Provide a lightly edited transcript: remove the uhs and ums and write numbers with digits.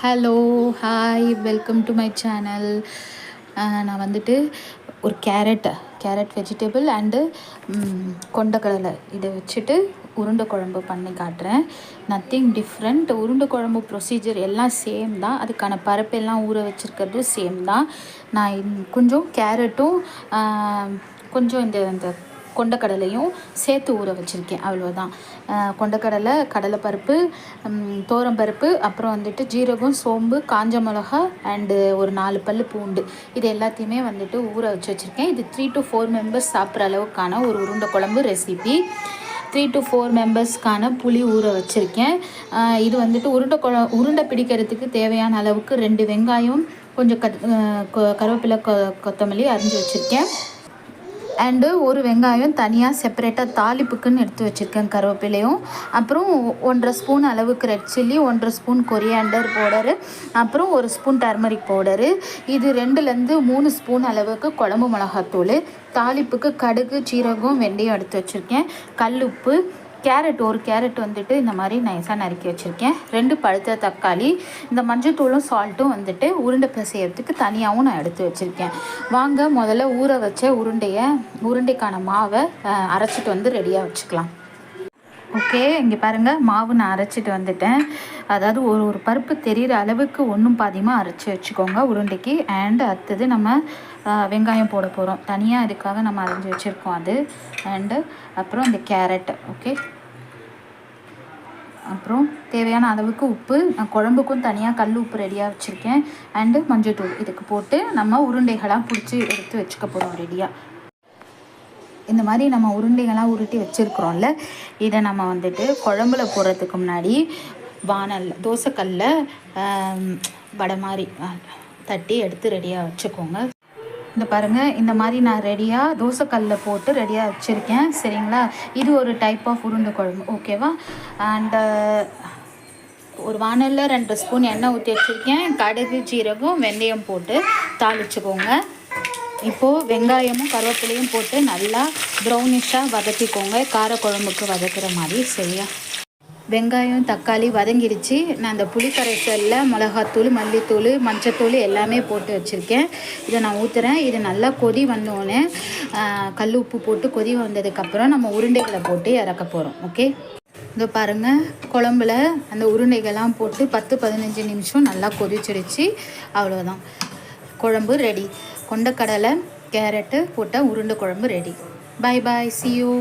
Hello, hi, welcome to my channel. நான் வந்துட்டு ஒரு கேரட் வெஜிடபிள் அண்டு கொண்டக்கடலை இதை வச்சுட்டு உருண்டை குழம்பு பண்ணி காட்டுறேன். Nothing different. உருண்டை குழம்பு ப்ரொசீஜர் எல்லாம் சேம் தான். அதுக்கான பருப்பெல்லாம் ஊற வச்சுருக்கிறதும் சேம் தான். நான் கொஞ்சம் கேரட்டும் கொஞ்சம் இந்த கொண்டக்கடலையும் சேர்த்து ஊற வச்சுருக்கேன், அவ்வளோதான். கடலைப்பருப்பு, பருப்பு, அப்புறம் வந்துட்டு ஜீரகம், சோம்பு, காஞ்ச மிளகா அண்டு ஒரு 4 பல் பூண்டு, இது எல்லாத்தையுமே வந்துட்டு ஊற வச்சுருக்கேன். இது 3 to 4 மெம்பர்ஸ் சாப்பிட்ற அளவுக்கான ஒரு உருண்டை குழம்பு ரெசிபி. 3 to 4 மெம்பர்ஸ்க்கான புளி ஊற வச்சுருக்கேன். இது வந்துட்டு உருண்டை பிடிக்கிறதுக்கு தேவையான அளவுக்கு 2 வெங்காயம், கொஞ்சம் கருவேப்பிலை, கொத்தமல்லி அரிஞ்சு வச்சுருக்கேன். அண்டு ஒரு வெங்காயம் தனியாக செப்பரேட்டாக தாளிப்புக்குன்னு எடுத்து வச்சுருக்கேன், கருவேப்பிலையும். அப்புறம் 1.5 ஸ்பூன் அளவுக்கு red chilli, 1.5 spoon coriander powder, அப்புறம் 1 ஸ்பூன் டர்மரிக் பவுடரு. இது 2லேருந்து 3 ஸ்பூன் அளவுக்கு குழம்பு மிளகாத்தூள். தாளிப்புக்கு கடுகு, சீரகம், வெந்தயம் எடுத்து வச்சுருக்கேன். கல்லுப்பு, ஒரு கேரட் வந்துட்டு இந்த மாதிரி நைஸாக நறுக்கி வச்சுருக்கேன். 2 பழுத்த தக்காளி, இந்த மஞ்சத்தூளும் சால்ட்டும் வந்துட்டு உருண்டை பிசையறதுக்கு தனியாகவும் நான் எடுத்து வச்சுருக்கேன். வாங்க முதல்ல ஊற வச்ச உருண்டைக்கான மாவை அரைச்சிட்டு வந்து ரெடியாக வச்சுக்கலாம். ஓகே, இங்கே பாருங்கள், மாவு நான் அரைச்சிட்டு வந்துட்டேன். அதாவது ஒரு பருப்பு தெரிகிற அளவுக்கு ஒன்றும் பாதியமாக அரைச்சி வச்சுக்கோங்க உருண்டைக்கு. அண்ட் அடுத்தது நம்ம வெங்காயம் போட போகிறோம். தனியாக இதுக்காக நம்ம அரைஞ்சி வச்சுருக்கோம் அது. அண்டு அப்புறம் இந்த கேரட். ஓகே, அப்புறம் தேவையான அளவுக்கு உப்பு. நான் குழம்புக்கும் தனியாக கல் உப்பு ரெடியாக வச்சுருக்கேன். அண்டு மஞ்சள்தூள் இதுக்கு போட்டு நம்ம உருண்டைகளாக பிடிச்சி எடுத்து வச்சுக்க போகிறோம் ரெடியாக. இந்த மாதிரி நம்ம உருண்டைகளாக உருட்டி வச்சுருக்குறோம்ல, இதை நம்ம வந்துட்டு குழம்புல போடுறதுக்கு முன்னாடி தோசைக்கல்லில் வடை மாதிரி தட்டி எடுத்து ரெடியாக வச்சுக்கோங்க. இந்த பாருங்கள், இந்த மாதிரி நான் ரெடியாக தோசைக்கல்லில் போட்டு ரெடியாக வச்சுருக்கேன். சரிங்களா? இது ஒரு டைப் ஆஃப் உருண்டை குழம்பு. ஓகேவா? அண்டு ஒரு வானலில் 2 ஸ்பூன் எண்ணெய் ஊற்றி வச்சுருக்கேன். கடுகு, சீரகம், வெந்தயம் போட்டு தாளிச்சுக்கோங்க. இப்போது வெங்காயமும் கருவேப்பிலையும் போட்டு நல்லா ப்ரௌனிஷாக வதக்கிக்கோங்க, காரக்குழம்புக்கு வதக்குற மாதிரி. சரியா? வெங்காயம், தக்காளி வதங்கிடுச்சு. நான் அந்த புளி கரைசலில் மிளகாத்தூள், மல்லித்தூள், மஞ்சத்தூள் எல்லாமே போட்டு வச்சுருக்கேன். இதை நான் ஊற்றுறேன். இது நல்லா கொதி வந்தோடனே கல் உப்பு போட்டு கொதி வந்ததுக்கப்புறம் நம்ம உருண்டைகளை போட்டு இறக்க போகிறோம். ஓகே, இங்கே பாருங்கள், குழம்புல அந்த உருண்டைகள்லாம் போட்டு 10-15 நிமிஷம் நல்லா கொதிச்சிடுச்சு. அவ்வளோதான், குழம்பு ரெடி. கொண்டக்கடலை, கேரட்டு போட்ட உருண்டை குழம்பு ready. Bye bye, see you.